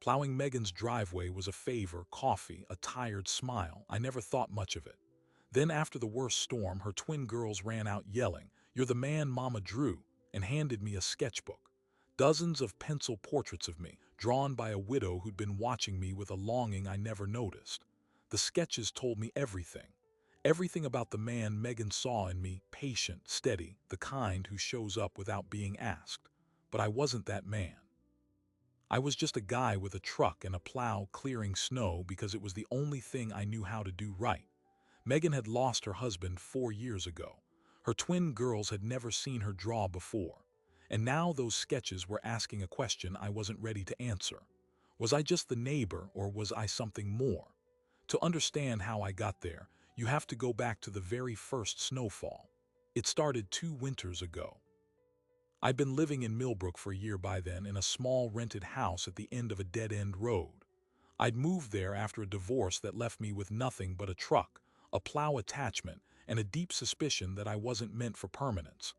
Plowing Megan's driveway was a favor, coffee, a tired smile. I never thought much of it. Then after the worst storm, her twin girls ran out yelling, "You're the man Mama drew," and handed me a sketchbook. Dozens of pencil portraits of me, drawn by a widow who'd been watching me with a longing I never noticed. The sketches told me everything. Everything about the man Megan saw in me, patient, steady, the kind who shows up without being asked. But I wasn't that man. I was just a guy with a truck and a plow clearing snow because it was the only thing I knew how to do right. Megan had lost her husband 4 years ago. Her twin girls had never seen her draw before. And now those sketches were asking a question I wasn't ready to answer. Was I just the neighbor, or was I something more? To understand how I got there, you have to go back to the very first snowfall. It started 2 winters ago. I'd been living in Millbrook for a year by then in a small rented house at the end of a dead-end road. I'd moved there after a divorce that left me with nothing but a truck, a plow attachment, and a deep suspicion that I wasn't meant for permanence.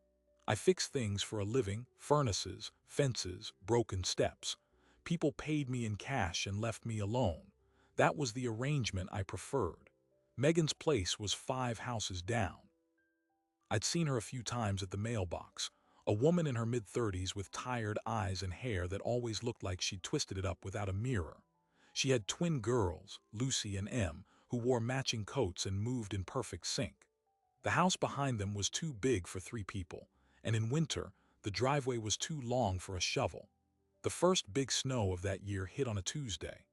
I fixed things for a living, furnaces, fences, broken steps. People paid me in cash and left me alone. That was the arrangement I preferred. Megan's place was 5 houses down. I'd seen her a few times at the mailbox, a woman in her mid-30s with tired eyes and hair that always looked like she'd twisted it up without a mirror. She had twin girls, Lucy and Em, who wore matching coats and moved in perfect sync. The house behind them was too big for 3 people, and in winter, the driveway was too long for a shovel. The first big snow of that year hit on a Tuesday.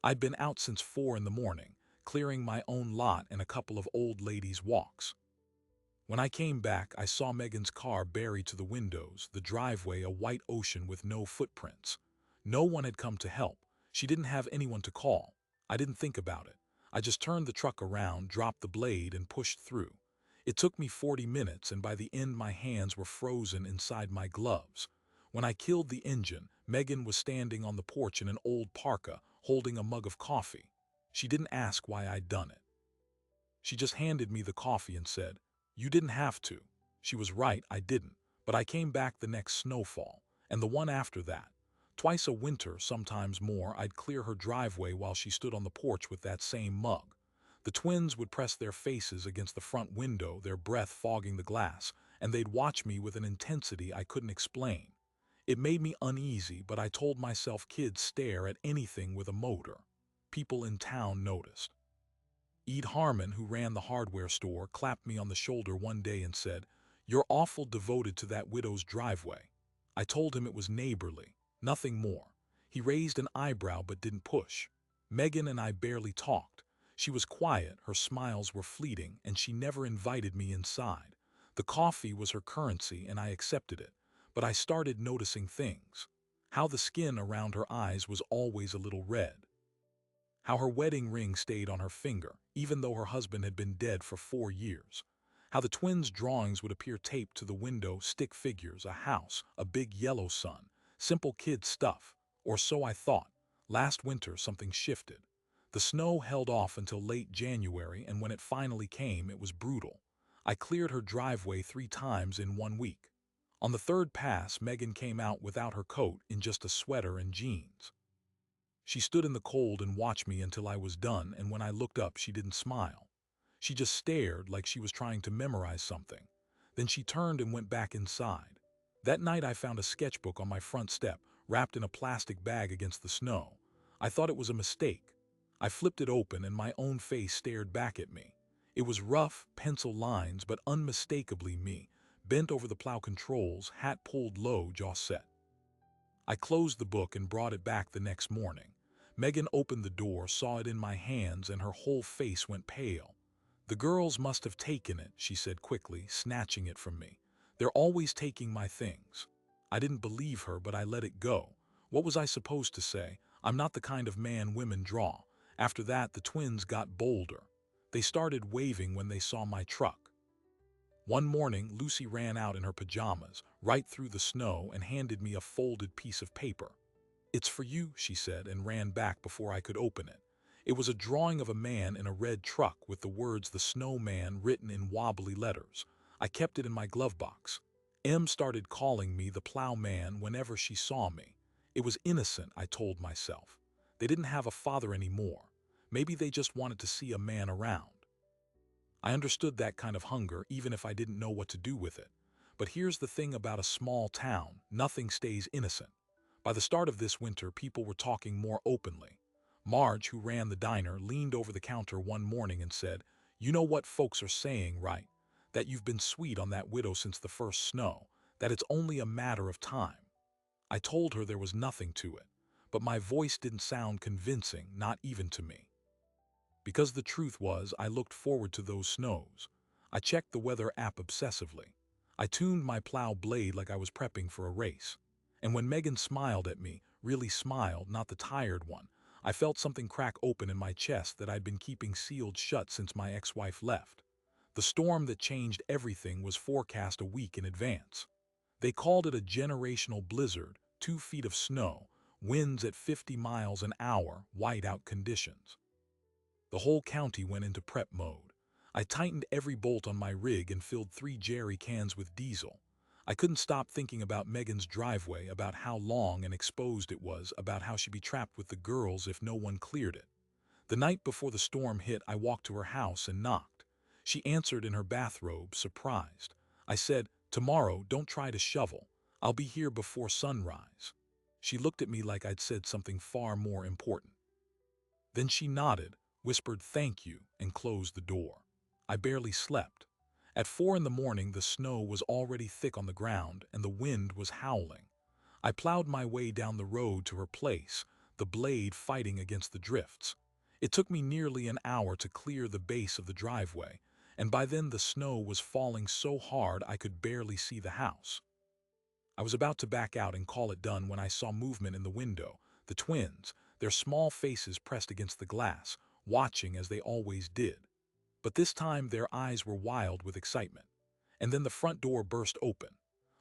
I'd been out since 4 in the morning, clearing my own lot and a couple of old ladies' walks. When I came back, I saw Megan's car buried to the windows, the driveway a white ocean with no footprints. No one had come to help. She didn't have anyone to call. I didn't think about it. I just turned the truck around, dropped the blade, and pushed through. It took me 40 minutes, and by the end my hands were frozen inside my gloves. When I killed the engine, Megan was standing on the porch in an old parka, holding a mug of coffee. She didn't ask why I'd done it. She just handed me the coffee and said, "You didn't have to." She was right, I didn't. But I came back the next snowfall, and the one after that. Twice a winter, sometimes more, I'd clear her driveway while she stood on the porch with that same mug. The twins would press their faces against the front window, their breath fogging the glass, and they'd watch me with an intensity I couldn't explain. It made me uneasy, but I told myself kids stare at anything with a motor. People in town noticed. Ede Harmon, who ran the hardware store, clapped me on the shoulder one day and said, "You're awful devoted to that widow's driveway." I told him it was neighborly, nothing more. He raised an eyebrow but didn't push. Megan and I barely talked. She was quiet, her smiles were fleeting, and she never invited me inside. The coffee was her currency and I accepted it, but I started noticing things. How the skin around her eyes was always a little red. How her wedding ring stayed on her finger, even though her husband had been dead for 4 years. How the twins' drawings would appear taped to the window, stick figures, a house, a big yellow sun, simple kid stuff. Or so I thought. Last winter something shifted. The snow held off until late January, and when it finally came, it was brutal. I cleared her driveway 3 times in 1 week. On the third pass, Megan came out without her coat, in just a sweater and jeans. She stood in the cold and watched me until I was done, and when I looked up, she didn't smile. She just stared like she was trying to memorize something. Then she turned and went back inside. That night I found a sketchbook on my front step, wrapped in a plastic bag against the snow. I thought it was a mistake. I flipped it open and my own face stared back at me. It was rough, pencil lines, but unmistakably me, bent over the plow controls, hat pulled low, jaw set. I closed the book and brought it back the next morning. Megan opened the door, saw it in my hands, and her whole face went pale. "The girls must have taken it," she said quickly, snatching it from me. "They're always taking my things." I didn't believe her, but I let it go. What was I supposed to say? I'm not the kind of man women draw. After that, the twins got bolder. They started waving when they saw my truck. One morning, Lucy ran out in her pajamas, right through the snow, and handed me a folded piece of paper. "It's for you," she said, and ran back before I could open it. It was a drawing of a man in a red truck with the words "The Snowman" written in wobbly letters. I kept it in my glove box. Em started calling me the Plowman whenever she saw me. It was innocent, I told myself. They didn't have a father anymore. Maybe they just wanted to see a man around. I understood that kind of hunger even if I didn't know what to do with it. But here's the thing about a small town, nothing stays innocent. By the start of this winter, people were talking more openly. Marge, who ran the diner, leaned over the counter one morning and said, "You know what folks are saying, right? That you've been sweet on that widow since the first snow, that it's only a matter of time." I told her there was nothing to it, but my voice didn't sound convincing, not even to me. Because the truth was, I looked forward to those snows. I checked the weather app obsessively. I tuned my plow blade like I was prepping for a race. And when Megan smiled at me, really smiled, not the tired one, I felt something crack open in my chest that I'd been keeping sealed shut since my ex-wife left. The storm that changed everything was forecast a week in advance. They called it a generational blizzard, 2 feet of snow, winds at 50 miles an hour, whiteout conditions. The whole county went into prep mode. I tightened every bolt on my rig and filled 3 jerry cans with diesel. I couldn't stop thinking about Megan's driveway, about how long and exposed it was, about how she'd be trapped with the girls if no one cleared it. The night before the storm hit, I walked to her house and knocked. She answered in her bathrobe, surprised. I said, "Tomorrow, don't try to shovel. I'll be here before sunrise." She looked at me like I'd said something far more important. Then she nodded, whispered thank you, and closed the door. I barely slept. At 4 in the morning, the snow was already thick on the ground and the wind was howling. I plowed my way down the road to her place, the blade fighting against the drifts. It took me nearly an hour to clear the base of the driveway, and by then the snow was falling so hard I could barely see the house. I was about to back out and call it done when I saw movement in the window. The twins, their small faces pressed against the glass, watching as they always did. But this time their eyes were wild with excitement. And then the front door burst open.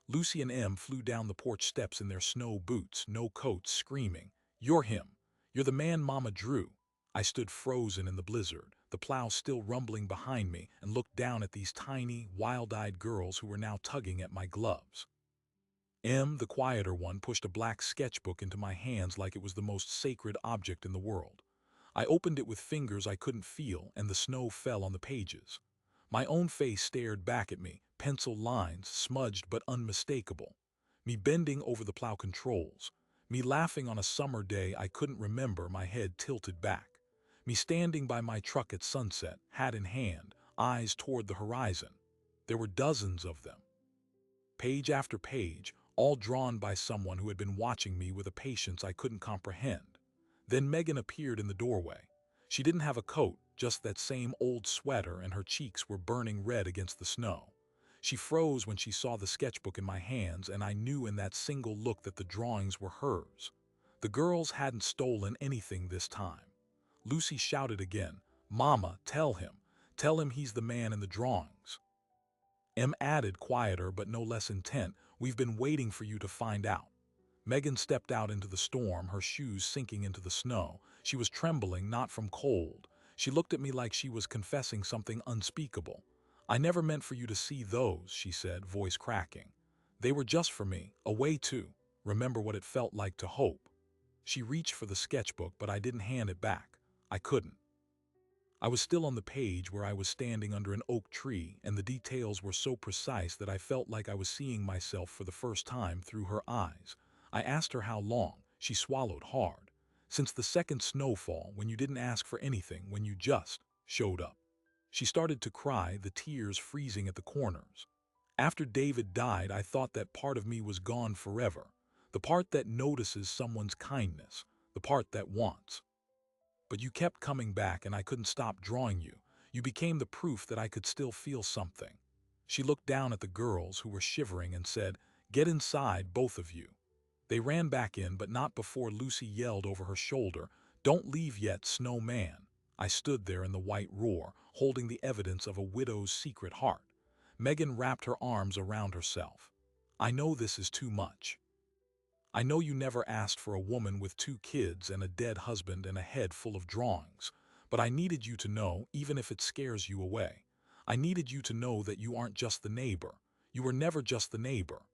Lucy and Em flew down the porch steps in their snow boots, no coats, screaming, "You're him! You're the man Mama drew!" I stood frozen in the blizzard, the plow still rumbling behind me, and looked down at these tiny, wild-eyed girls who were now tugging at my gloves. Em, the quieter one, pushed a black sketchbook into my hands like it was the most sacred object in the world. I opened it with fingers I couldn't feel, and the snow fell on the pages. My own face stared back at me, pencil lines, smudged but unmistakable. Me bending over the plow controls. Me laughing on a summer day I couldn't remember, my head tilted back. Me standing by my truck at sunset, hat in hand, eyes toward the horizon. There were dozens of them. Page after page, all drawn by someone who had been watching me with a patience I couldn't comprehend. Then Megan appeared in the doorway. She didn't have a coat, just that same old sweater, and her cheeks were burning red against the snow. She froze when she saw the sketchbook in my hands, and I knew in that single look that the drawings were hers. The girls hadn't stolen anything this time. Lucy shouted again, "Mama, tell him. Tell him he's the man in the drawings." Em added, quieter but no less intent, "We've been waiting for you to find out." Megan stepped out into the storm, her shoes sinking into the snow. She was trembling, not from cold. She looked at me like she was confessing something unspeakable. "I never meant for you to see those," she said, voice cracking. "They were just for me, a way to remember what it felt like to hope." She reached for the sketchbook, but I didn't hand it back. I couldn't. I was still on the page where I was standing under an oak tree, and the details were so precise that I felt like I was seeing myself for the first time through her eyes. I asked her how long. She swallowed hard. "Since the second snowfall, when you didn't ask for anything, when you just showed up." She started to cry, the tears freezing at the corners. "After David died, I thought that part of me was gone forever. The part that notices someone's kindness, the part that wants. But you kept coming back and I couldn't stop drawing you. You became the proof that I could still feel something." She looked down at the girls who were shivering and said, "Get inside, both of you." They ran back in, but not before Lucy yelled over her shoulder, "Don't leave yet, snowman." I stood there in the white roar, holding the evidence of a widow's secret heart. Megan wrapped her arms around herself. "I know this is too much. I know you never asked for a woman with 2 kids and a dead husband and a head full of drawings, but I needed you to know, even if it scares you away. I needed you to know that you aren't just the neighbor. You were never just the neighbor."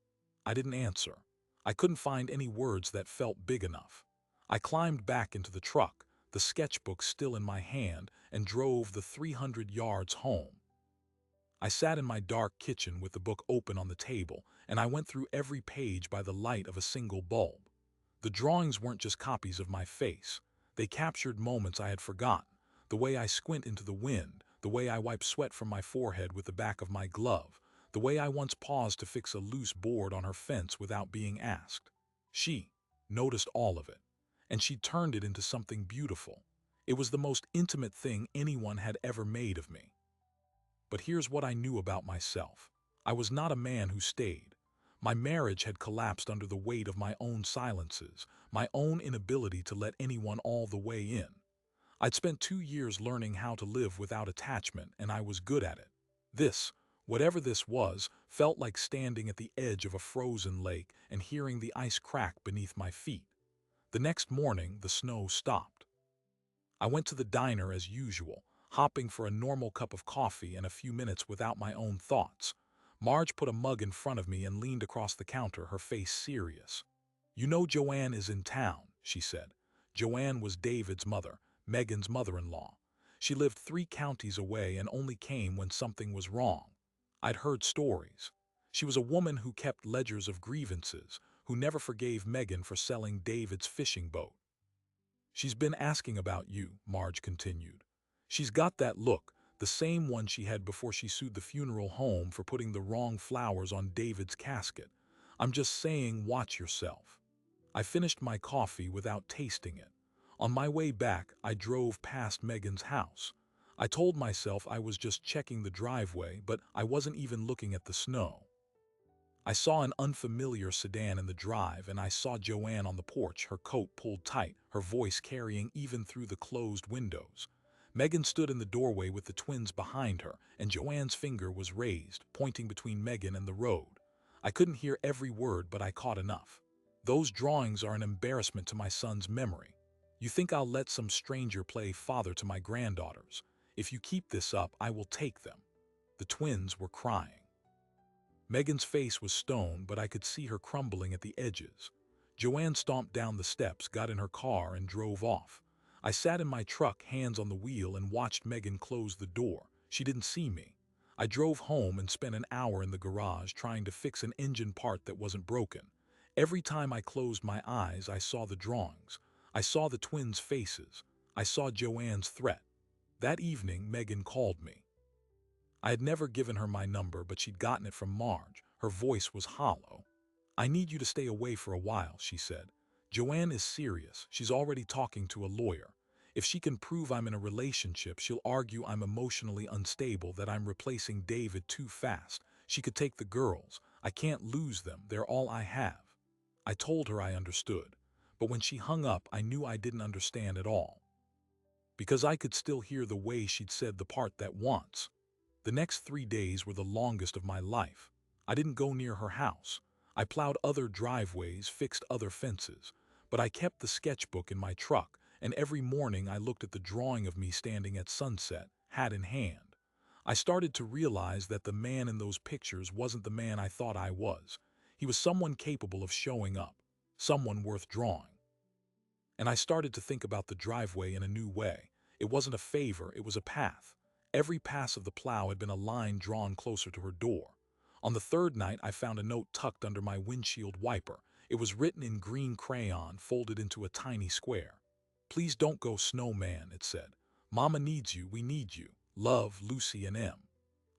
I didn't answer. I couldn't find any words that felt big enough. I climbed back into the truck, the sketchbook still in my hand, and drove the 300 yards home. I sat in my dark kitchen with the book open on the table, and I went through every page by the light of a single bulb. The drawings weren't just copies of my face. They captured moments I had forgotten, the way I squint into the wind, the way I wipe sweat from my forehead with the back of my glove, the way I once paused to fix a loose board on her fence without being asked. She noticed all of it, and she turned it into something beautiful. It was the most intimate thing anyone had ever made of me. But here's what I knew about myself. I was not a man who stayed. My marriage had collapsed under the weight of my own silences, my own inability to let anyone all the way in. I'd spent 2 years learning how to live without attachment, and I was good at it. This, whatever this was, felt like standing at the edge of a frozen lake and hearing the ice crack beneath my feet. The next morning, the snow stopped. I went to the diner as usual, hopping for a normal cup of coffee and a few minutes without my own thoughts. Marge put a mug in front of me and leaned across the counter, her face serious. "You know Joanne is in town," she said. Joanne was David's mother, Megan's mother-in-law. She lived 3 counties away and only came when something was wrong. I'd heard stories. She was a woman who kept ledgers of grievances, who never forgave Megan for selling David's fishing boat. "She's been asking about you," Marge continued. "She's got that look, the same one she had before she sued the funeral home for putting the wrong flowers on David's casket. I'm just saying, watch yourself." I finished my coffee without tasting it. On my way back, I drove past Megan's house. I told myself I was just checking the driveway, but I wasn't even looking at the snow. I saw an unfamiliar sedan in the drive, and I saw Joanne on the porch, her coat pulled tight, her voice carrying even through the closed windows. Megan stood in the doorway with the twins behind her, and Joanne's finger was raised, pointing between Megan and the road. I couldn't hear every word, but I caught enough. "Those drawings are an embarrassment to my son's memory. You think I'll let some stranger play father to my granddaughters? If you keep this up, I will take them." The twins were crying. Megan's face was stone, but I could see her crumbling at the edges. Joanne stomped down the steps, got in her car, and drove off. I sat in my truck, hands on the wheel, and watched Megan close the door. She didn't see me. I drove home and spent an hour in the garage trying to fix an engine part that wasn't broken. Every time I closed my eyes, I saw the drawings. I saw the twins' faces. I saw Joanne's threat. That evening, Megan called me. I had never given her my number, but she'd gotten it from Marge. Her voice was hollow. "I need you to stay away for a while," she said. "Joanne is serious. She's already talking to a lawyer. If she can prove I'm in a relationship, she'll argue I'm emotionally unstable, that I'm replacing David too fast. She could take the girls. I can't lose them. They're all I have." I told her I understood. But when she hung up, I knew I didn't understand at all. Because I could still hear the way she'd said the part that once. The next 3 days were the longest of my life. I didn't go near her house. I plowed other driveways, fixed other fences. But I kept the sketchbook in my truck, and every morning I looked at the drawing of me standing at sunset, hat in hand. I started to realize that the man in those pictures wasn't the man I thought I was. He was someone capable of showing up, someone worth drawing. And I started to think about the driveway in a new way. It wasn't a favor, it was a path. Every pass of the plow had been a line drawn closer to her door. On the third night, I found a note tucked under my windshield wiper. It was written in green crayon, folded into a tiny square. "Please don't go, snowman," it said. "Mama needs you, we need you. Love, Lucy and M."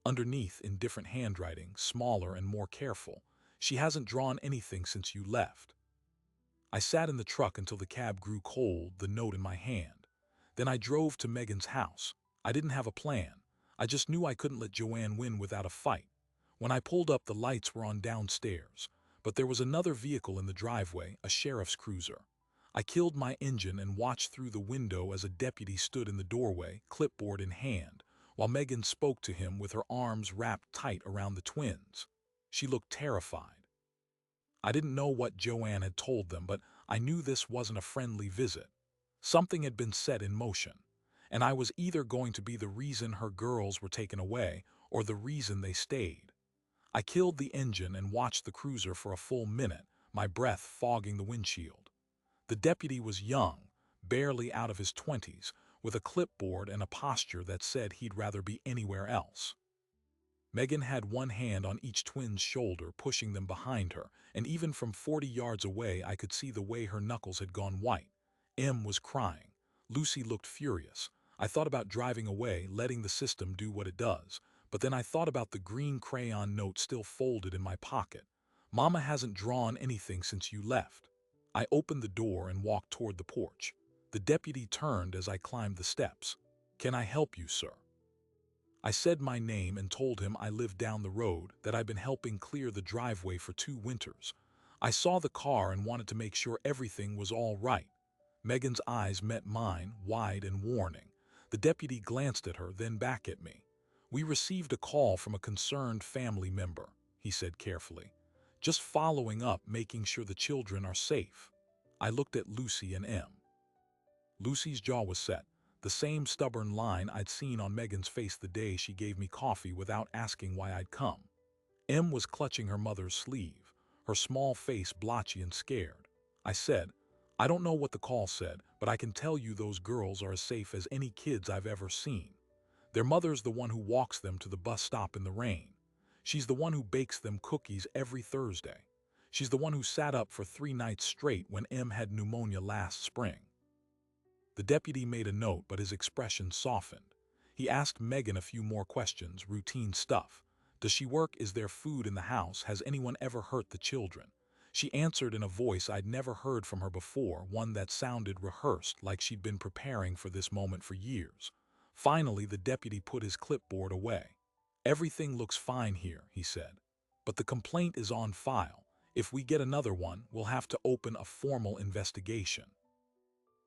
Underneath, in different handwriting, smaller and more careful, "She hasn't drawn anything since you left." I sat in the truck until the cab grew cold, the note in my hand. Then I drove to Megan's house. I didn't have a plan. I just knew I couldn't let Joanne win without a fight. When I pulled up, the lights were on downstairs. But there was another vehicle in the driveway, a sheriff's cruiser. I killed my engine and watched through the window as a deputy stood in the doorway, clipboard in hand, while Megan spoke to him with her arms wrapped tight around the twins. She looked terrified. I didn't know what Joanne had told them, but I knew this wasn't a friendly visit. Something had been set in motion, and I was either going to be the reason her girls were taken away or the reason they stayed. I killed the engine and watched the cruiser for a full minute, my breath fogging the windshield. The deputy was young, barely out of his 20s, with a clipboard and a posture that said he'd rather be anywhere else. Megan had one hand on each twin's shoulder, pushing them behind her, and even from 40 yards away I could see the way her knuckles had gone white. Em was crying. Lucy looked furious. I thought about driving away, letting the system do what it does, but then I thought about the green crayon note still folded in my pocket. Mama hasn't drawn anything since you left. I opened the door and walked toward the porch. The deputy turned as I climbed the steps. "Can I help you, sir?" I said my name and told him I lived down the road, that I'd been helping clear the driveway for 2 winters. I saw the car and wanted to make sure everything was all right. Megan's eyes met mine, wide and warning. The deputy glanced at her, then back at me. "We received a call from a concerned family member," he said carefully. "Just following up, making sure the children are safe." I looked at Lucy and Em. Lucy's jaw was set, the same stubborn line I'd seen on Megan's face the day she gave me coffee without asking why I'd come. Em was clutching her mother's sleeve, her small face blotchy and scared. I said, "I don't know what the call said, but I can tell you those girls are as safe as any kids I've ever seen. Their mother's the one who walks them to the bus stop in the rain. She's the one who bakes them cookies every Thursday. She's the one who sat up for 3 nights straight when Em had pneumonia last spring." The deputy made a note, but his expression softened. He asked Megan a few more questions, routine stuff. "Does she work? Is there food in the house? Has anyone ever hurt the children?" She answered in a voice I'd never heard from her before, one that sounded rehearsed, like she'd been preparing for this moment for years. Finally, the deputy put his clipboard away. "Everything looks fine here," he said. "But the complaint is on file. If we get another one, we'll have to open a formal investigation."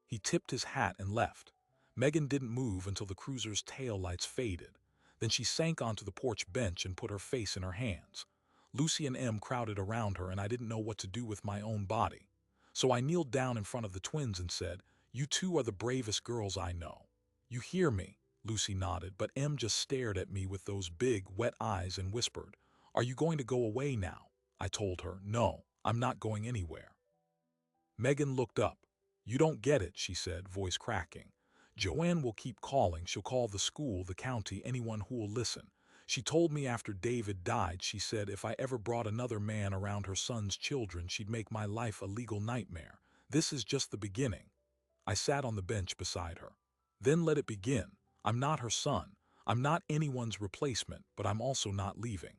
He tipped his hat and left. Megan didn't move until the cruiser's taillights faded. Then she sank onto the porch bench and put her face in her hands. Lucy and Em crowded around her, and I didn't know what to do with my own body. So I kneeled down in front of the twins and said, "You two are the bravest girls I know." "You hear me?" Lucy nodded, but Em just stared at me with those big, wet eyes and whispered, "Are you going to go away now?" I told her, "No, I'm not going anywhere." Megan looked up. "You don't get it," she said, voice cracking. "Joanne will keep calling. She'll call the school, the county, anyone who will listen. She told me after David died, she said if I ever brought another man around her son's children, she'd make my life a legal nightmare. This is just the beginning." I sat on the bench beside her. "Then let it begin. I'm not her son. I'm not anyone's replacement, but I'm also not leaving."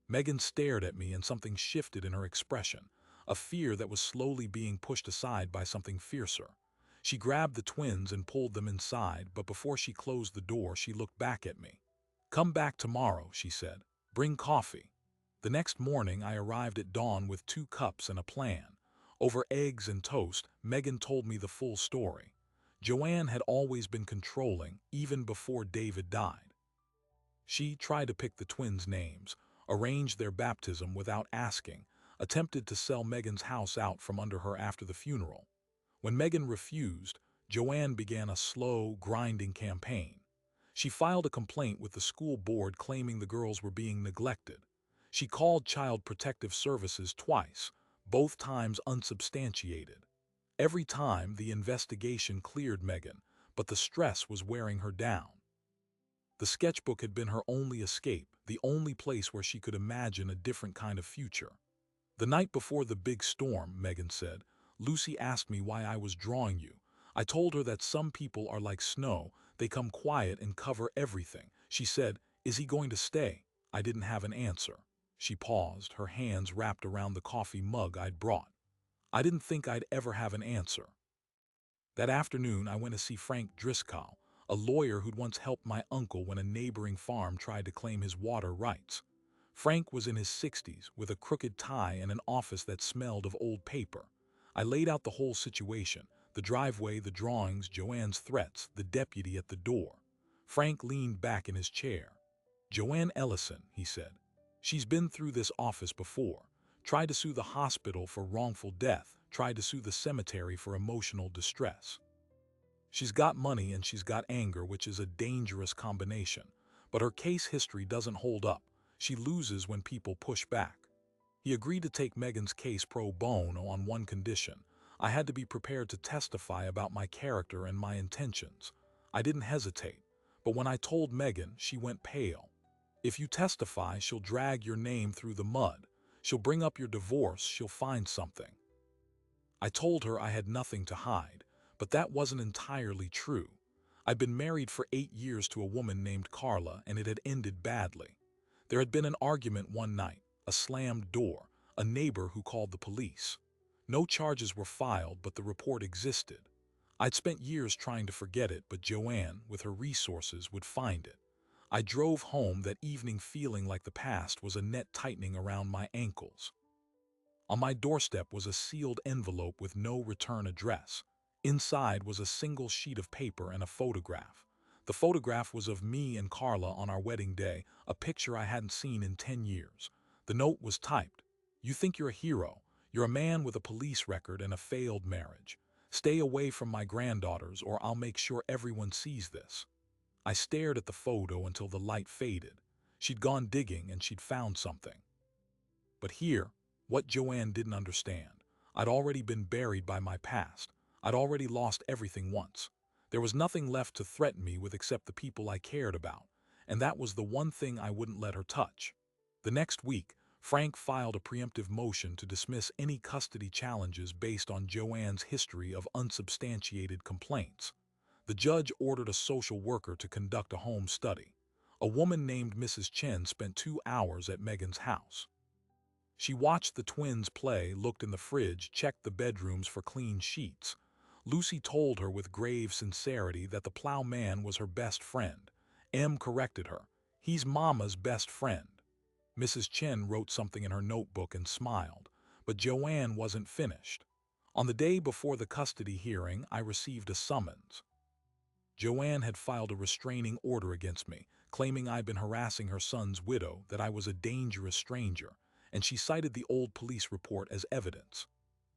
Megan stared at me, and something shifted in her expression, a fear that was slowly being pushed aside by something fiercer. She grabbed the twins and pulled them inside, but before she closed the door, she looked back at me. "Come back tomorrow," she said. "Bring coffee." The next morning, I arrived at dawn with 2 cups and a plan. Over eggs and toast, Megan told me the full story. Joanne had always been controlling, even before David died. She tried to pick the twins' names, arranged their baptism without asking, attempted to sell Megan's house out from under her after the funeral. When Megan refused, Joanne began a slow, grinding campaign. She filed a complaint with the school board claiming the girls were being neglected. She called Child Protective Services twice, both times unsubstantiated. Every time, the investigation cleared Megan, but the stress was wearing her down. The sketchbook had been her only escape, the only place where she could imagine a different kind of future. "The night before the big storm," Megan said, "Lucy asked me why I was drawing you. I told her that some people are like snow, they come quiet and cover everything." She said, "Is he going to stay?" I didn't have an answer. She paused, her hands wrapped around the coffee mug I'd brought. I didn't think I'd ever have an answer. That afternoon, I went to see Frank Driscoll, a lawyer who'd once helped my uncle when a neighboring farm tried to claim his water rights. Frank was in his 60s, with a crooked tie and an office that smelled of old paper. I laid out the whole situation: the driveway, the drawings, Joanne's threats, the deputy at the door. Frank leaned back in his chair. "Joanne Ellison," he said. "She's been through this office before. Tried to sue the hospital for wrongful death, tried to sue the cemetery for emotional distress. She's got money and she's got anger, which is a dangerous combination. But her case history doesn't hold up. She loses when people push back." He agreed to take Megan's case pro bono on one condition: I had to be prepared to testify about my character and my intentions. I didn't hesitate, but when I told Megan, she went pale. If you testify, she'll drag your name through the mud. She'll bring up your divorce, she'll find something. I told her I had nothing to hide, but that wasn't entirely true. I'd been married for 8 years to a woman named Carla, and it had ended badly. There had been an argument one night, a slammed door, a neighbor who called the police. No charges were filed, but the report existed. I'd spent years trying to forget it, but Joanne, with her resources, would find it. I drove home that evening feeling like the past was a net tightening around my ankles. On my doorstep was a sealed envelope with no return address. Inside was a single sheet of paper and a photograph. The photograph was of me and Carla on our wedding day, a picture I hadn't seen in 10 years. The note was typed, "You think you're a hero. You're a man with a police record and a failed marriage. Stay away from my granddaughters or I'll make sure everyone sees this." I stared at the photo until the light faded. She'd gone digging and she'd found something. But here, what Joanne didn't understand, I'd already been buried by my past. I'd already lost everything once. There was nothing left to threaten me with except the people I cared about, and that was the one thing I wouldn't let her touch. The next week, Frank filed a preemptive motion to dismiss any custody challenges based on Joanne's history of unsubstantiated complaints. The judge ordered a social worker to conduct a home study. A woman named Mrs. Chen spent 2 hours at Megan's house. She watched the twins play, looked in the fridge, checked the bedrooms for clean sheets. Lucy told her with grave sincerity that the plowman was her best friend. Em corrected her. "He's Mama's best friend." Mrs. Chen wrote something in her notebook and smiled, but Joanne wasn't finished. On the day before the custody hearing, I received a summons. Joanne had filed a restraining order against me, claiming I'd been harassing her son's widow, that I was a dangerous stranger, and she cited the old police report as evidence.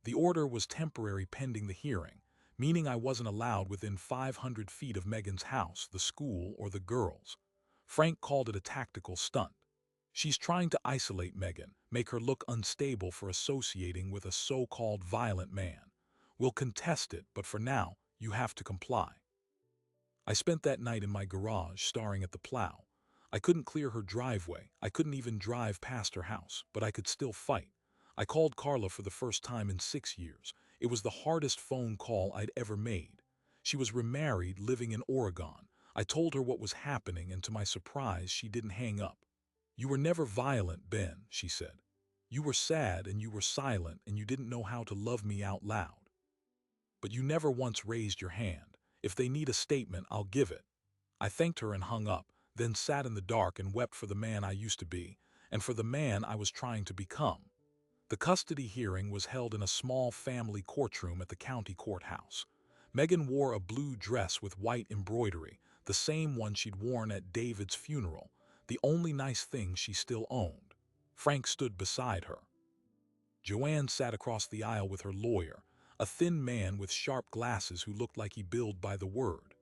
The order was temporary pending the hearing, meaning I wasn't allowed within 500 feet of Megan's house, the school, or the girls. Frank called it a tactical stunt. "She's trying to isolate Megan, make her look unstable for associating with a so-called violent man. We'll contest it, but for now, you have to comply." I spent that night in my garage staring at the plow. I couldn't clear her driveway. I couldn't even drive past her house, but I could still fight. I called Carla for the first time in 6 years. It was the hardest phone call I'd ever made. She was remarried, living in Oregon. I told her what was happening, and to my surprise, she didn't hang up. "You were never violent, Ben," she said. "You were sad and you were silent and you didn't know how to love me out loud. But you never once raised your hand. If they need a statement, I'll give it." I thanked her and hung up, then sat in the dark and wept for the man I used to be, and for the man I was trying to become. The custody hearing was held in a small family courtroom at the county courthouse. Megan wore a blue dress with white embroidery, the same one she'd worn at David's funeral, the only nice thing she still owned. Frank stood beside her. Joanne sat across the aisle with her lawyer, a thin man with sharp glasses who looked like he billed by the word.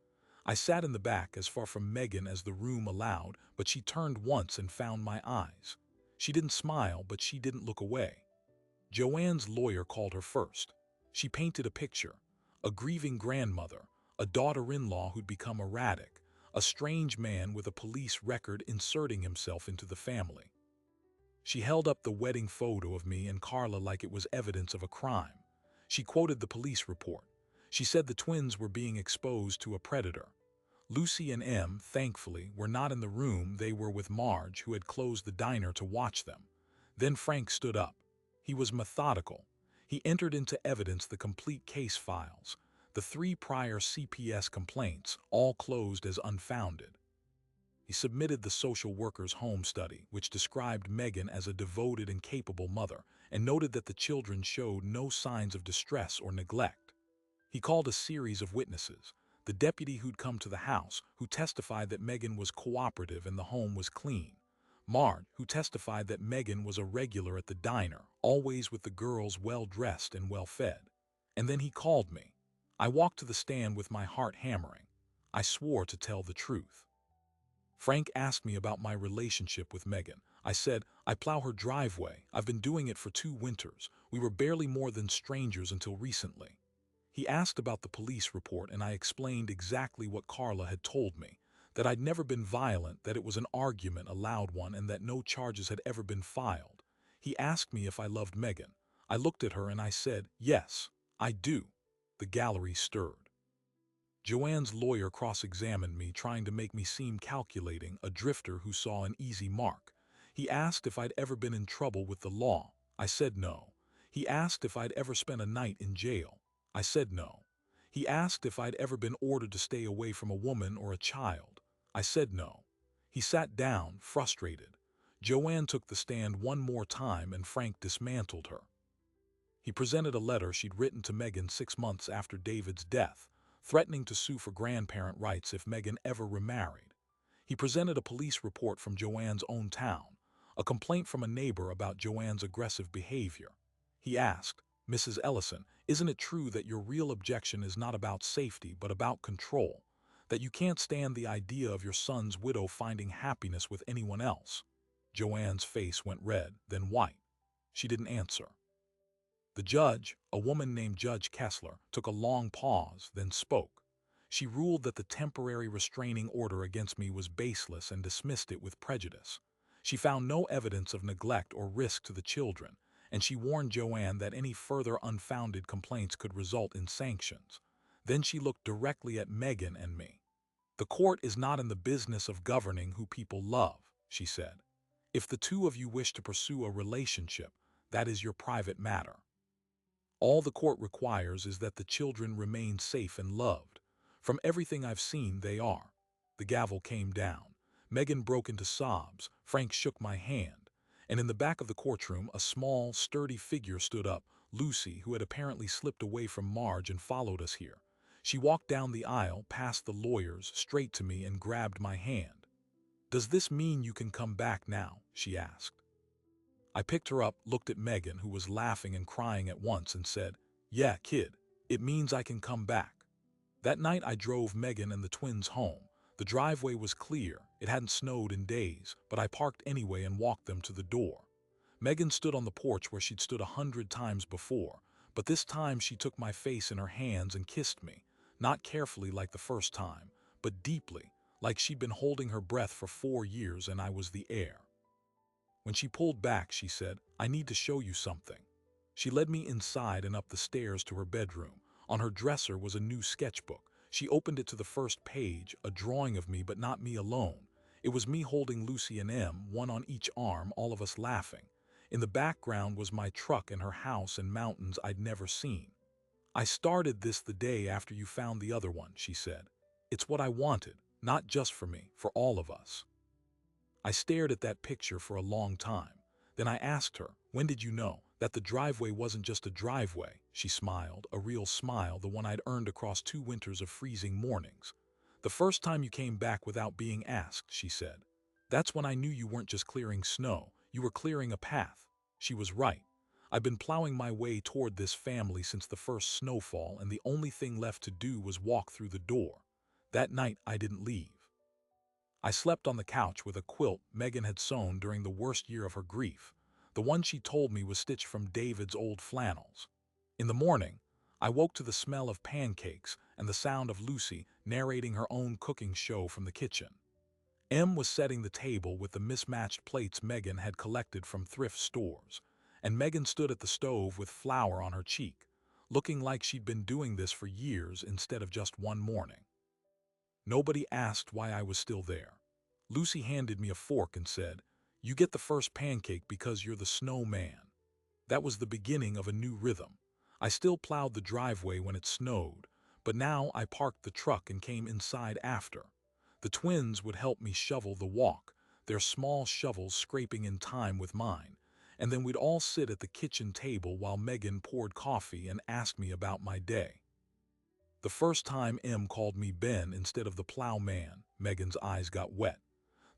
I sat in the back, as far from Megan as the room allowed, but she turned once and found my eyes. She didn't smile, but she didn't look away. Joanne's lawyer called her first. She painted a picture: a grieving grandmother, a daughter-in-law who'd become erratic, a strange man with a police record inserting himself into the family. She held up the wedding photo of me and Carla like it was evidence of a crime. She quoted the police report. She said the twins were being exposed to a predator. Lucy and Em, thankfully, were not in the room. They were with Marge, who had closed the diner to watch them. Then Frank stood up. He was methodical. He entered into evidence the complete case files, the 3 prior CPS complaints, all closed as unfounded. He submitted the social worker's home study, which described Megan as a devoted and capable mother, and noted that the children showed no signs of distress or neglect. He called a series of witnesses: the deputy who'd come to the house, who testified that Megan was cooperative and the home was clean; Marge, who testified that Megan was a regular at the diner, always with the girls well-dressed and well-fed. And then he called me. I walked to the stand with my heart hammering. I swore to tell the truth. Frank asked me about my relationship with Megan. I said, I plow her driveway. I've been doing it for 2 winters. We were barely more than strangers until recently. He asked about the police report, and I explained exactly what Carla had told me, that I'd never been violent, that it was an argument, a loud one, and that no charges had ever been filed. He asked me if I loved Megan. I looked at her and I said, yes, I do. The gallery stirred. Joanne's lawyer cross-examined me, trying to make me seem calculating, a drifter who saw an easy mark. He asked if I'd ever been in trouble with the law. I said no. He asked if I'd ever spent a night in jail. I said no. He asked if I'd ever been ordered to stay away from a woman or a child. I said no. He sat down, frustrated. Joanne took the stand one more time and Frank dismantled her. He presented a letter she'd written to Megan 6 months after David's death, threatening to sue for grandparent rights if Megan ever remarried. He presented a police report from Joanne's own town, a complaint from a neighbor about Joanne's aggressive behavior. He asked, Mrs. Ellison, isn't it true that your real objection is not about safety but about control, that you can't stand the idea of your son's widow finding happiness with anyone else? Joanne's face went red, then white. She didn't answer. The judge, a woman named Judge Kessler, took a long pause, then spoke. She ruled that the temporary restraining order against me was baseless and dismissed it with prejudice. She found no evidence of neglect or risk to the children, and she warned Joanne that any further unfounded complaints could result in sanctions. Then she looked directly at Megan and me. The court is not in the business of governing who people love, she said. If the two of you wish to pursue a relationship, that is your private matter. All the court requires is that the children remain safe and loved. From everything I've seen, they are. The gavel came down. Megan broke into sobs. Frank shook my hand. And in the back of the courtroom, a small, sturdy figure stood up, Lucy, who had apparently slipped away from Marge and followed us here. She walked down the aisle, past the lawyers, straight to me and grabbed my hand. "Does this mean you can come back now?" she asked. I picked her up, looked at Megan, who was laughing and crying at once, and said, "Yeah, kid, it means I can come back." That night I drove Megan and the twins home. The driveway was clear. It hadn't snowed in days, but I parked anyway and walked them to the door. Megan stood on the porch where she'd stood 100 times before, but this time she took my face in her hands and kissed me, not carefully like the first time, but deeply, like she'd been holding her breath for 4 years and I was the air. When she pulled back, she said, "I need to show you something." She led me inside and up the stairs to her bedroom. On her dresser was a new sketchbook. She opened it to the first page, a drawing of me, but not me alone. It was me holding Lucy and Em, one on each arm, all of us laughing. In the background was my truck and her house and mountains I'd never seen. "I started this the day after you found the other one," she said. "It's what I wanted, not just for me, for all of us." I stared at that picture for a long time. Then I asked her, "When did you know that the driveway wasn't just a driveway?" She smiled, a real smile, the one I'd earned across 2 winters of freezing mornings. "The first time you came back without being asked," she said. "That's when I knew you weren't just clearing snow, you were clearing a path." She was right. I'd been plowing my way toward this family since the first snowfall, and the only thing left to do was walk through the door. That night I didn't leave. I slept on the couch with a quilt Megan had sewn during the worst year of her grief. The one she told me was stitched from David's old flannels. In the morning, I woke to the smell of pancakes and the sound of Lucy narrating her own cooking show from the kitchen. Em was setting the table with the mismatched plates Megan had collected from thrift stores, and Megan stood at the stove with flour on her cheek, looking like she'd been doing this for years instead of just one morning. Nobody asked why I was still there. Lucy handed me a fork and said, "You get the first pancake because you're the snowman." That was the beginning of a new rhythm. I still plowed the driveway when it snowed, but now I parked the truck and came inside after. The twins would help me shovel the walk, their small shovels scraping in time with mine, and then we'd all sit at the kitchen table while Megan poured coffee and asked me about my day. The first time Em called me Ben instead of the plowman, Megan's eyes got wet.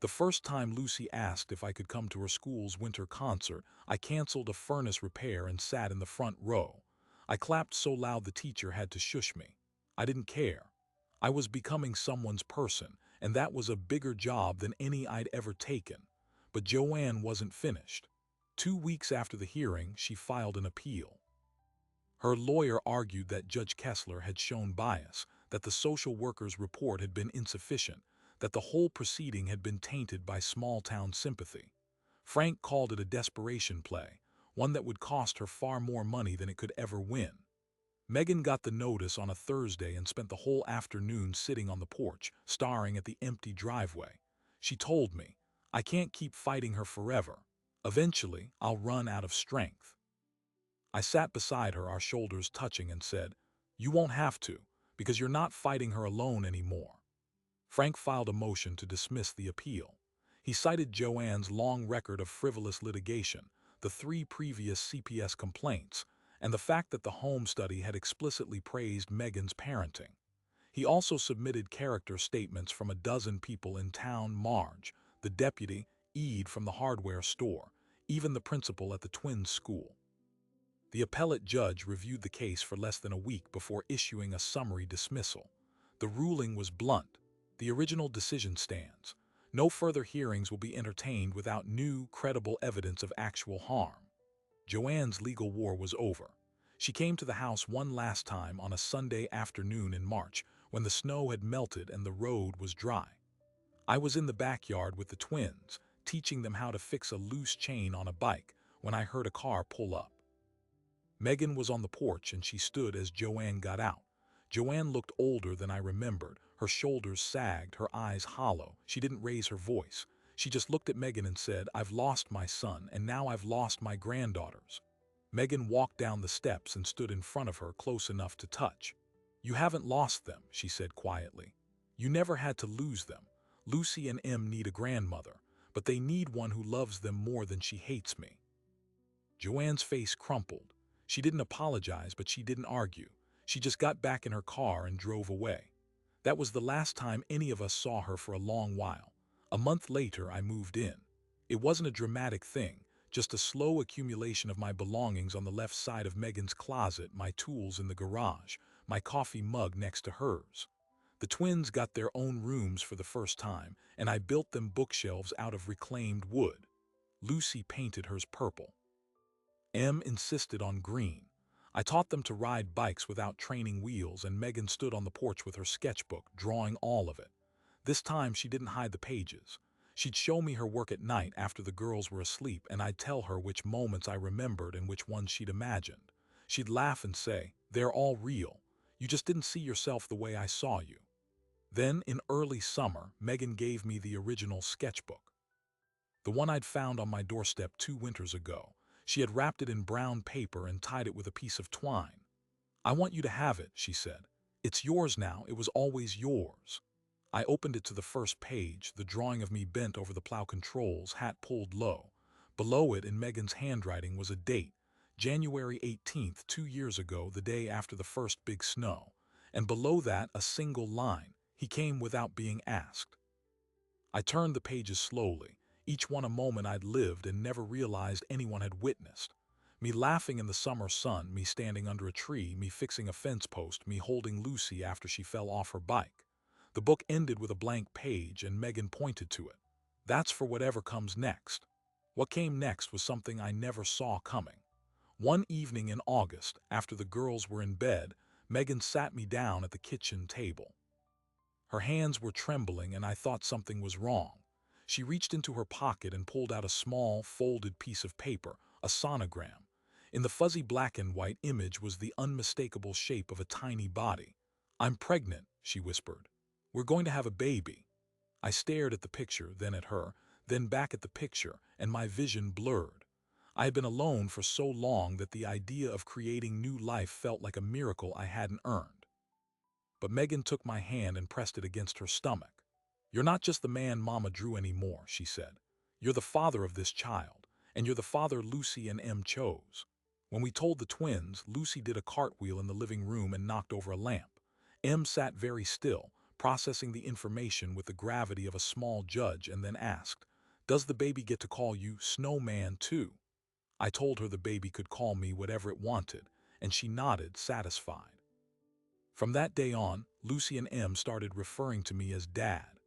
The first time Lucy asked if I could come to her school's winter concert, I canceled a furnace repair and sat in the front row. I clapped so loud the teacher had to shush me. I didn't care. I was becoming someone's person, and that was a bigger job than any I'd ever taken. But Joanne wasn't finished. 2 weeks after the hearing, she filed an appeal. Her lawyer argued that Judge Kessler had shown bias, that the social worker's report had been insufficient, that the whole proceeding had been tainted by small-town sympathy. Frank called it a desperation play, one that would cost her far more money than it could ever win. Megan got the notice on a Thursday and spent the whole afternoon sitting on the porch, staring at the empty driveway. She told me, "I can't keep fighting her forever. Eventually, I'll run out of strength." I sat beside her, our shoulders touching, and said, "You won't have to, because you're not fighting her alone anymore." Frank filed a motion to dismiss the appeal. He cited Joanne's long record of frivolous litigation, the 3 previous CPS complaints, and the fact that the home study had explicitly praised Megan's parenting. He also submitted character statements from a dozen people in town: Marge, the deputy, Ede from the hardware store, even the principal at the twins' school. The appellate judge reviewed the case for less than a week before issuing a summary dismissal. The ruling was blunt. The original decision stands. No further hearings will be entertained without new, credible evidence of actual harm. Joanne's legal war was over. She came to the house one last time on a Sunday afternoon in March, when the snow had melted and the road was dry. I was in the backyard with the twins, teaching them how to fix a loose chain on a bike, when I heard a car pull up. Megan was on the porch and she stood as Joanne got out. Joanne looked older than I remembered. Her shoulders sagged, her eyes hollow. She didn't raise her voice. She just looked at Megan and said, "I've lost my son, and now I've lost my granddaughters." Megan walked down the steps and stood in front of her, close enough to touch. "You haven't lost them," she said quietly. "You never had to lose them. Lucy and Em need a grandmother, but they need one who loves them more than she hates me." Joanne's face crumpled. She didn't apologize, but she didn't argue. She just got back in her car and drove away. That was the last time any of us saw her for a long while. A month later, I moved in. It wasn't a dramatic thing, just a slow accumulation of my belongings on the left side of Megan's closet, my tools in the garage, my coffee mug next to hers. The twins got their own rooms for the first time, and I built them bookshelves out of reclaimed wood. Lucy painted hers purple. Em insisted on green. I taught them to ride bikes without training wheels, and Megan stood on the porch with her sketchbook, drawing all of it. This time she didn't hide the pages. She'd show me her work at night after the girls were asleep, and I'd tell her which moments I remembered and which ones she'd imagined. She'd laugh and say, "They're all real. You just didn't see yourself the way I saw you." Then, in early summer, Megan gave me the original sketchbook. The one I'd found on my doorstep 2 winters ago. She had wrapped it in brown paper and tied it with a piece of twine. "I want you to have it," she said. "It's yours now. It was always yours." I opened it to the first page, the drawing of me bent over the plow controls, hat pulled low. Below it, in Megan's handwriting, was a date, January 18th, 2 years ago, the day after the first big snow. And below that, a single line: "He came without being asked." I turned the pages slowly, each one a moment I'd lived and never realized anyone had witnessed. Me laughing in the summer sun, me standing under a tree, me fixing a fence post, me holding Lucy after she fell off her bike. The book ended with a blank page, and Megan pointed to it. "That's for whatever comes next." What came next was something I never saw coming. One evening in August, after the girls were in bed, Megan sat me down at the kitchen table. Her hands were trembling, and I thought something was wrong. She reached into her pocket and pulled out a small, folded piece of paper, a sonogram. In the fuzzy black and white image was the unmistakable shape of a tiny body. "I'm pregnant," she whispered. "We're going to have a baby." I stared at the picture, then at her, then back at the picture, and my vision blurred. I had been alone for so long that the idea of creating new life felt like a miracle I hadn't earned. But Megan took my hand and pressed it against her stomach. "You're not just the man Mama drew anymore," she said. "You're the father of this child, and you're the father Lucy and Em chose." When we told the twins, Lucy did a cartwheel in the living room and knocked over a lamp. Em sat very still, processing the information with the gravity of a small judge, and then asked, "Does the baby get to call you Snowman too?" I told her the baby could call me whatever it wanted, and she nodded, satisfied. From that day on, Lucy and Em started referring to me as Dad.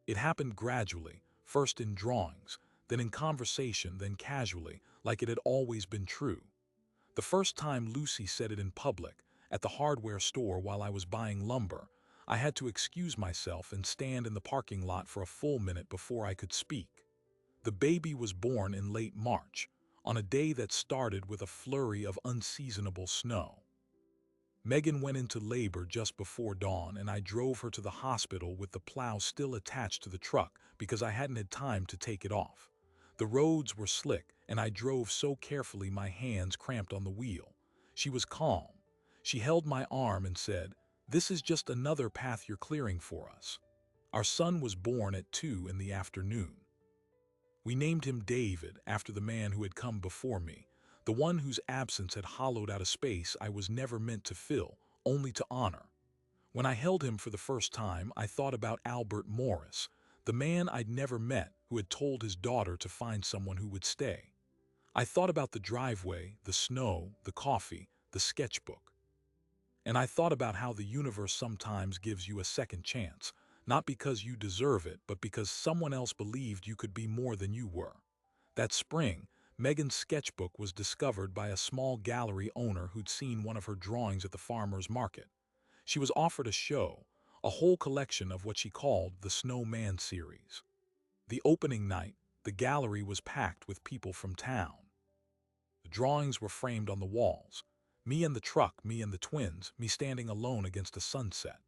It happened gradually, first in drawings, then in conversation, then casually, like it had always been true. The first time Lucy said it in public, at the hardware store while I was buying lumber, I had to excuse myself and stand in the parking lot for a full minute before I could speak. The baby was born in late March, on a day that started with a flurry of unseasonable snow. Megan went into labor just before dawn, and I drove her to the hospital with the plow still attached to the truck because I hadn't had time to take it off. The roads were slick, and I drove so carefully my hands cramped on the wheel. She was calm. She held my arm and said, "This is just another path you're clearing for us." Our son was born at 2 in the afternoon. We named him David after the man who had come before me, the one whose absence had hollowed out a space I was never meant to fill, only to honor. When I held him for the first time, I thought about Albert Morris, the man I'd never met who had told his daughter to find someone who would stay. I thought about the driveway, the snow, the coffee, the sketchbook. And I thought about how the universe sometimes gives you a second chance, not because you deserve it, but because someone else believed you could be more than you were. That spring, Megan's sketchbook was discovered by a small gallery owner who'd seen one of her drawings at the farmer's market. She was offered a show, a whole collection of what she called the Snowman series. The opening night, the gallery was packed with people from town. The drawings were framed on the walls. Me and the truck, me and the twins, me standing alone against a sunset.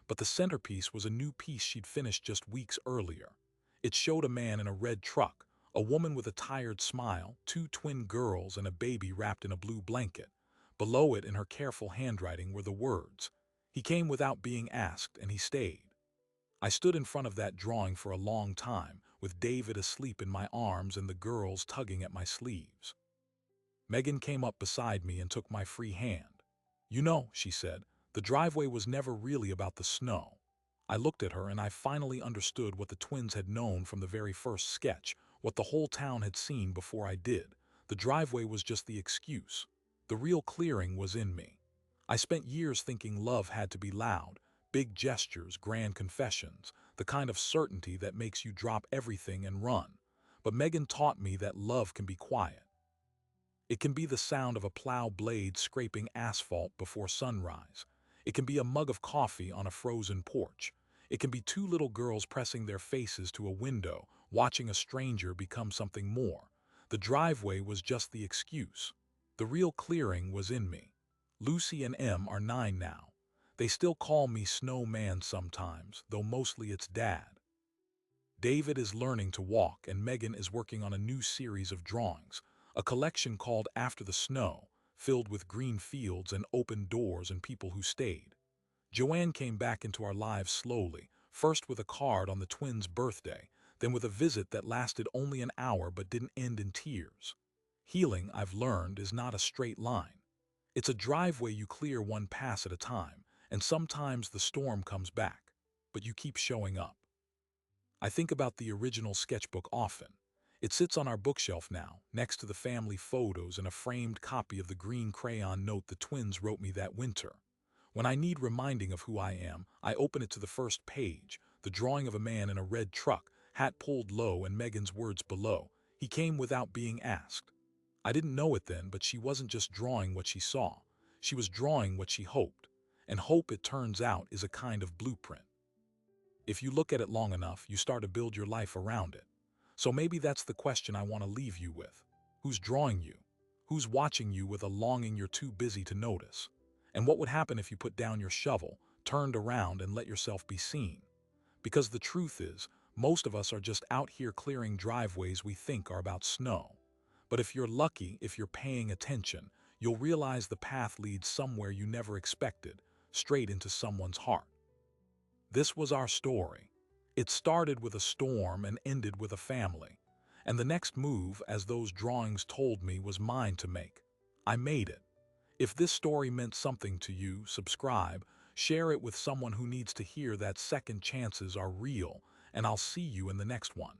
But the centerpiece was a new piece she'd finished just weeks earlier. It showed a man in a red truck, a woman with a tired smile, two twin girls, and a baby wrapped in a blue blanket. Below it, in her careful handwriting, were the words, "He came without being asked, and he stayed." I stood in front of that drawing for a long time, with David asleep in my arms and the girls tugging at my sleeves. Megan came up beside me and took my free hand. "You know," she said, "the driveway was never really about the snow." I looked at her and I finally understood what the twins had known from the very first sketch, what the whole town had seen before I did. The driveway was just the excuse. The real clearing was in me. I spent years thinking love had to be loud, big gestures, grand confessions, the kind of certainty that makes you drop everything and run. But Megan taught me that love can be quiet. It can be the sound of a plow blade scraping asphalt before sunrise. It can be a mug of coffee on a frozen porch. It can be two little girls pressing their faces to a window, watching a stranger become something more. The driveway was just the excuse. The real clearing was in me. Lucy and Em are 9 now. They still call me Snowman sometimes, though mostly it's Dad. David is learning to walk, and Megan is working on a new series of drawings, a collection called After the Snow, filled with green fields and open doors and people who stayed. Joanne came back into our lives slowly, first with a card on the twins' birthday, then with a visit that lasted only an hour but didn't end in tears. Healing, I've learned, is not a straight line. It's a driveway you clear one pass at a time, and sometimes the storm comes back, but you keep showing up. I think about the original sketchbook often. It sits on our bookshelf now, next to the family photos and a framed copy of the green crayon note the twins wrote me that winter. When I need reminding of who I am, I open it to the first page, the drawing of a man in a red truck, hat pulled low, and Megan's words below, "He came without being asked." I didn't know it then, but she wasn't just drawing what she saw. She was drawing what she hoped. And hope, it turns out, is a kind of blueprint. If you look at it long enough, you start to build your life around it. So maybe that's the question I want to leave you with. Who's drawing you? Who's watching you with a longing you're too busy to notice? And what would happen if you put down your shovel, turned around, and let yourself be seen? Because the truth is, most of us are just out here clearing driveways we think are about snow. But if you're lucky, if you're paying attention, you'll realize the path leads somewhere you never expected, straight into someone's heart. This was our story. It started with a storm and ended with a family. And the next move, as those drawings told me, was mine to make. I made it. If this story meant something to you, subscribe, share it with someone who needs to hear that second chances are real, and I'll see you in the next one.